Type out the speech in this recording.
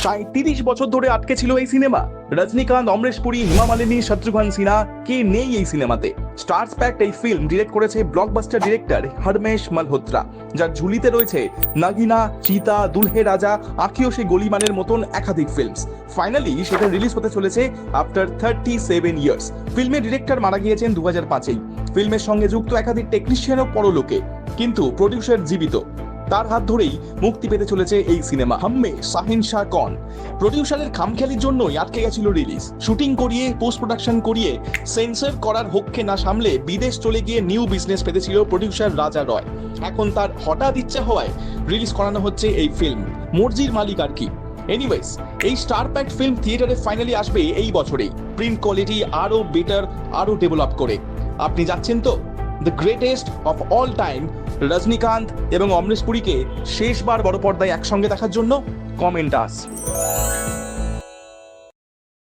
প্রায় 30 বছর ধরে আটকে ছিল এই সিনেমা। রজনীকান্ত, অমরেশ পুরী, হেমা মালিনী, শত্রুঘ্ন সিনহা, কে নেই এই সিনেমাতে। স্টার্স প্যাকড এই ফিল্ম ডিরেক্ট করেছে ব্লকবাস্টার ডিরেক্টর হরমেশ মালহোত্রা, যার ঝুলিতে রয়েছে নাগিনা, চিতা, দুলহে রাজা, আঁখিও সে গলিমানের মতন একাধিক ফিল্মস। ফাইনালি সেটা রিলিজ হতে চলেছে আফটার 37 ইয়ার্স। ফিল্মের ডিরেক্টর মারা গিয়েছেন 2005-এই। ফিল্মের সঙ্গে যুক্ত একাধিক টেকনিশিয়ানও পরলোকে, কিন্তু প্রডিউসার জীবিত। তার হাত ধরেই মুক্তি পেতে চলেছে এই সিনেমা হাম্মে শাহিনশাহ কন। প্রডিউসারের খামখেয়ালির জন্যই আটকে গেছিল রিলিজ। শুটিং করিয়ে, পোস্ট প্রোডাকশন করিয়ে, সেন্সর করার হককে না সামলে বিদেশ চলে গিয়ে নিউ বিজনেস পেতেছিল প্রডিউসার রাজা রয়। এখন তার হঠাৎ ইচ্ছা হওয়ায় রিলিজ করানো হচ্ছে এই ফিল্ম। মর্জির মালিক আর কি। এনিওয়েজ, এই স্টার প্যাকড ফিল্ম থিয়েটারে ফাইনালি আসবে এই বছরেই, প্রিন্ট কোয়ালিটি আরো বেটার, আরো ডেভেলপ করে। আপনি যাচ্ছেন তো the greatest of all time Rajinikanth এবং অমরেশ পুরীকে শেষবার বড় পর্দায় একসঙ্গে দেখার জন্য? কমেন্ট আস।